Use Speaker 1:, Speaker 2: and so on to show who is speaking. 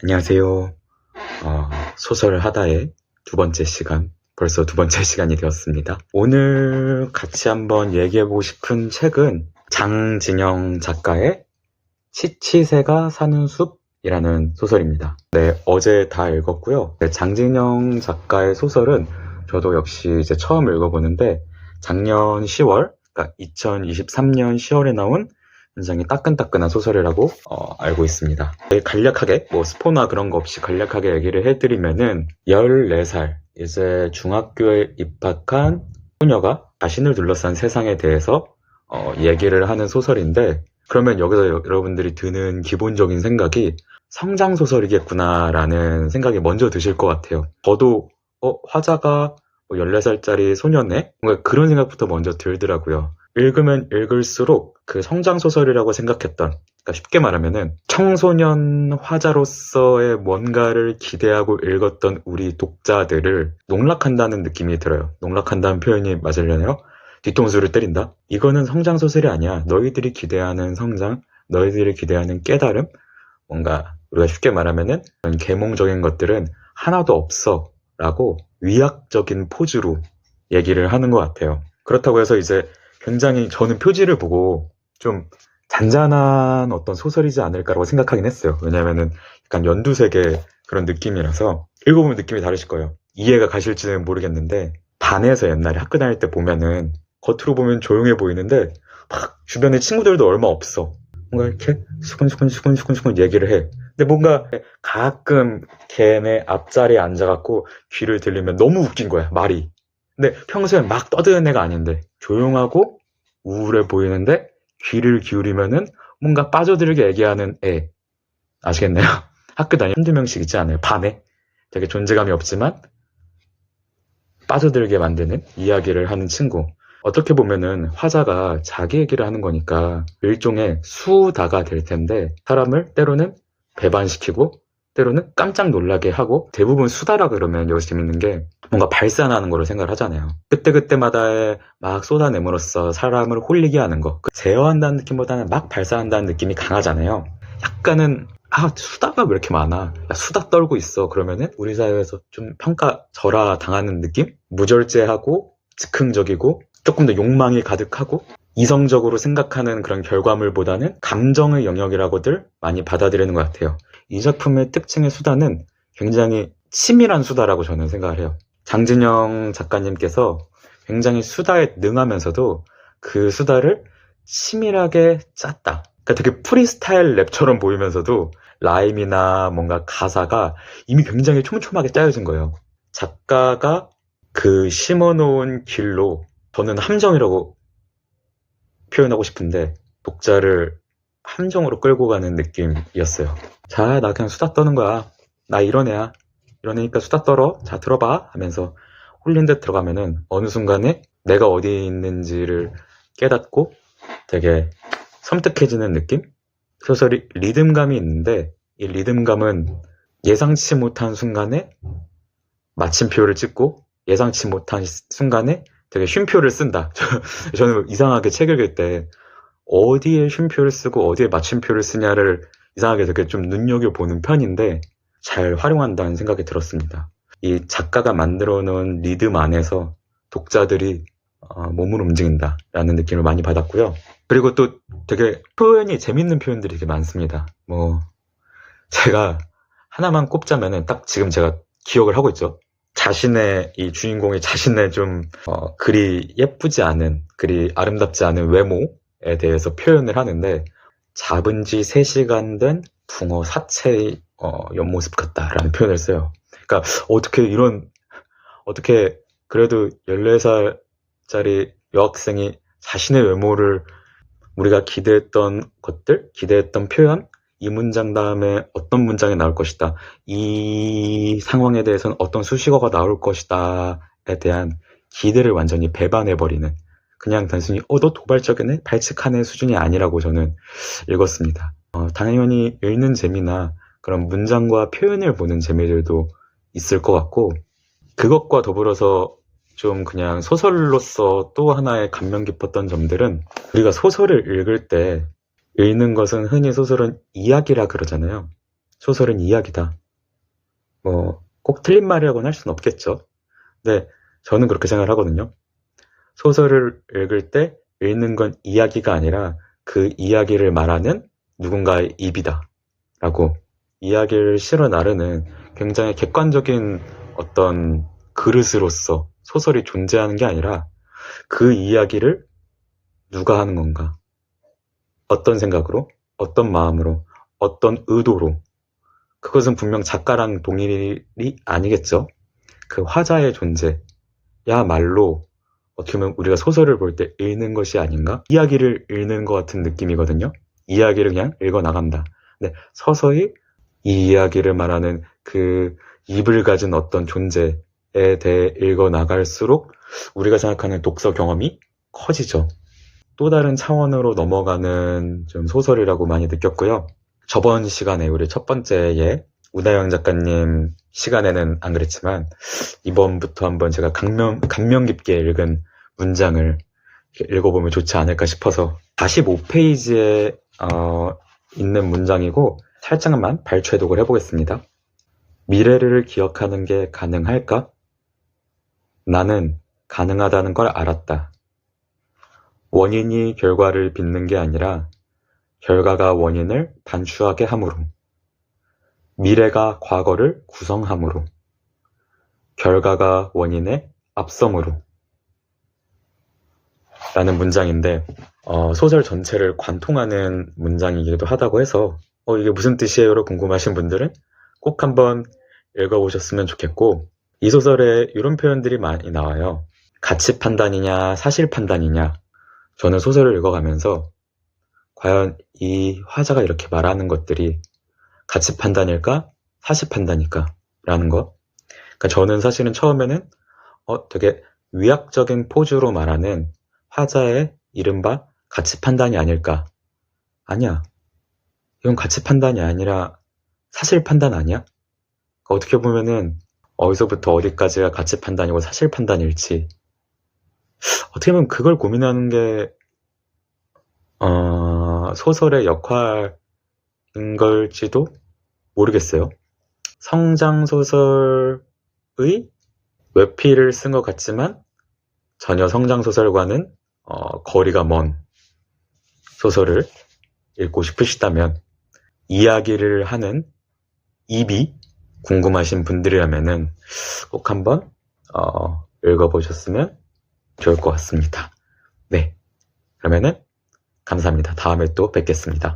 Speaker 1: 안녕하세요. 소설 하다의 두 번째 시간, 벌써 두 번째 시간이 되었습니다. 오늘 같이 한번 얘기해보고 싶은 책은 장진영 작가의 치치새가 사는 숲이라는 소설입니다. 네, 어제 다 읽었고요. 네, 장진영 작가의 소설은 저도 역시 이제 처음 읽어보는데 작년 10월, 그러니까 2023년 10월에 나온 굉장히 따끈따끈한 소설이라고 알고 있습니다. 간략하게 스포나 그런 거 없이 간략하게 얘기를 해드리면은 14살 이제 중학교에 입학한 소녀가 자신을 둘러싼 세상에 대해서 얘기를 하는 소설인데, 그러면 여기서 여러분들이 드는 기본적인 생각이 성장소설이겠구나라는 생각이 먼저 드실 것 같아요. 저도 화자가 14살짜리 소녀네? 뭔가 그런 생각부터 먼저 들더라고요. 읽으면 읽을수록 그 성장소설이라고 생각했던, 그러니까 쉽게 말하면은 청소년 화자로서의 뭔가를 기대하고 읽었던 우리 독자들을 농락한다는 느낌이 들어요. 농락한다는 표현이 맞으려나요? 뒤통수를 때린다? 이거는 성장소설이 아니야. 너희들이 기대하는 성장, 너희들이 기대하는 깨달음, 뭔가 우리가 쉽게 말하면은 그런 계몽적인 것들은 하나도 없어 라고 위약적인 포즈로 얘기를 하는 것 같아요. 그렇다고 해서 이제 굉장히 저는 표지를 보고 좀 잔잔한 어떤 소설이지 않을까라고 생각하긴 했어요. 왜냐면은 약간 연두색의 그런 느낌이라서 읽어보면 느낌이 다르실 거예요. 이해가 가실지는 모르겠는데, 반에서 옛날에 학교 다닐 때 보면은 겉으로 보면 조용해 보이는데 막 주변에 친구들도 얼마 없어. 뭔가 이렇게 수근수근 얘기를 해. 근데 뭔가 가끔 걔네 앞자리에 앉아갖고 귀를 들리면 너무 웃긴 거야, 말이. 근데 평소엔 막 떠드는 애가 아닌데 조용하고 우울해 보이는데 귀를 기울이면은 뭔가 빠져들게 얘기하는 애. 아시겠나요? 학교 다니면 한두 명씩 있지 않아요? 반에 되게 존재감이 없지만 빠져들게 만드는 이야기를 하는 친구. 어떻게 보면은 화자가 자기 얘기를 하는 거니까 일종의 수다가 될 텐데, 사람을 때로는 배반시키고 때로는 깜짝 놀라게 하고, 대부분 수다라 그러면 여기서 재밌는 게 뭔가 발산하는 거로 생각을 하잖아요. 그때그때마다의 막 쏟아냄으로써 사람을 홀리게 하는 거, 제어한다는 느낌보다는 막 발산한다는 느낌이 강하잖아요. 약간은 수다가 왜 이렇게 많아? 야, 수다 떨고 있어. 그러면은 우리 사회에서 좀 평가절하 당하는 느낌? 무절제하고 즉흥적이고 조금 더 욕망이 가득하고 이성적으로 생각하는 그런 결과물보다는 감정의 영역이라고들 많이 받아들이는 것 같아요. 이 작품의 특징의 수다는 굉장히 치밀한 수다라고 저는 생각을 해요. 장진영 작가님께서 굉장히 수다에 능하면서도 그 수다를 치밀하게 짰다. 그러니까 되게 프리스타일 랩처럼 보이면서도 라임이나 뭔가 가사가 이미 굉장히 촘촘하게 짜여진 거예요. 작가가 그 심어놓은 길로, 저는 함정이라고 표현하고 싶은데 독자를 함정으로 끌고 가는 느낌이었어요. 자, 나 그냥 수다 떠는 거야. 나 이런 애야. 이런 애니까 수다 떨어. 자, 들어봐. 하면서 홀린 듯 들어가면은 어느 순간에 내가 어디 있는지를 깨닫고 되게 섬뜩해지는 느낌? 소설이 리듬감이 있는데 이 리듬감은 예상치 못한 순간에 마침표를 찍고 예상치 못한 순간에 되게 쉼표를 쓴다. 저는 이상하게 책 읽을 때 어디에 쉼표를 쓰고 어디에 마침표를 쓰냐를 이상하게 되게 좀 눈여겨보는 편인데 잘 활용한다는 생각이 들었습니다. 이 작가가 만들어 놓은 리듬 안에서 독자들이 몸을 움직인다라는 느낌을 많이 받았고요. 그리고 또 되게 표현이 재밌는 표현들이 되게 많습니다. 제가 하나만 꼽자면은 딱 지금 제가 기억을 하고 있죠. 자신의 이 주인공이 자신의 좀 그리 예쁘지 않은, 그리 아름답지 않은 외모에 대해서 표현을 하는데, 잡은 지 3시간 된 붕어 사체의 옆모습 같다라는 표현을 써요. 그러니까 어떻게 그래도 14살짜리 여학생이 자신의 외모를, 우리가 기대했던 것들, 기대했던 표현, 이 문장 다음에 어떤 문장이 나올 것이다, 이 상황에 대해서는 어떤 수식어가 나올 것이다에 대한 기대를 완전히 배반해버리는, 그냥 단순히 너 도발적이네? 발칙하네 수준이 아니라고 저는 읽었습니다. 당연히 읽는 재미나 그런 문장과 표현을 보는 재미들도 있을 것 같고, 그것과 더불어서 좀 그냥 소설로서 또 하나의 감명 깊었던 점들은, 우리가 소설을 읽을 때 읽는 것은 흔히 소설은 이야기라 그러잖아요. 소설은 이야기다. 꼭 틀린 말이라고는 할 수는 없겠죠. 근데 저는 그렇게 생각을 하거든요. 소설을 읽을 때 읽는 건 이야기가 아니라 그 이야기를 말하는 누군가의 입이다 라고, 이야기를 실어 나르는 굉장히 객관적인 어떤 그릇으로서 소설이 존재하는 게 아니라 그 이야기를 누가 하는 건가, 어떤 생각으로, 어떤 마음으로, 어떤 의도로, 그것은 분명 작가랑 동일이 아니겠죠. 그 화자의 존재야말로 어떻게 보면 우리가 소설을 볼 때 읽는 것이 아닌가? 이야기를 읽는 것 같은 느낌이거든요. 이야기를 그냥 읽어나간다. 근데 서서히 이 이야기를 말하는 그 입을 가진 어떤 존재에 대해 읽어나갈수록 우리가 생각하는 독서 경험이 커지죠. 또 다른 차원으로 넘어가는 좀 소설이라고 많이 느꼈고요. 저번 시간에 우리 첫 번째에 우다영 작가님 시간에는 안 그랬지만 이번부터 한번 제가 감명 깊게 읽은 문장을 읽어보면 좋지 않을까 싶어서 45페이지에 있는 문장이고 살짝만 발췌독을 해보겠습니다. 미래를 기억하는 게 가능할까? 나는 가능하다는 걸 알았다. 원인이 결과를 빚는 게 아니라 결과가 원인을 반추하게 함으로, 미래가 과거를 구성함으로, 결과가 원인의 앞섬으로 라는 문장인데 소설 전체를 관통하는 문장이기도 하다고 해서 이게 무슨 뜻이에요? 로 궁금하신 분들은 꼭 한번 읽어보셨으면 좋겠고, 이 소설에 이런 표현들이 많이 나와요. 가치 판단이냐 사실 판단이냐. 저는 소설을 읽어가면서 과연 이 화자가 이렇게 말하는 것들이 가치 판단일까? 사실 판단일까? 라는 거. 그러니까 저는 사실은 처음에는 되게 위약적인 포즈로 말하는 화자의 이른바 가치 판단이 아닐까? 아니야. 이건 가치 판단이 아니라 사실 판단 아니야? 그러니까 어떻게 보면은 어디서부터 어디까지가 가치 판단이고 사실 판단일지, 어떻게 보면 그걸 고민하는 게 소설의 역할인 걸지도 모르겠어요. 성장소설의 외피를 쓴 것 같지만 전혀 성장소설과는 거리가 먼 소설을 읽고 싶으시다면, 이야기를 하는 입이 궁금하신 분들이라면은 꼭 한번 읽어보셨으면 좋을 것 같습니다. 네, 그러면은 감사합니다. 다음에 또 뵙겠습니다.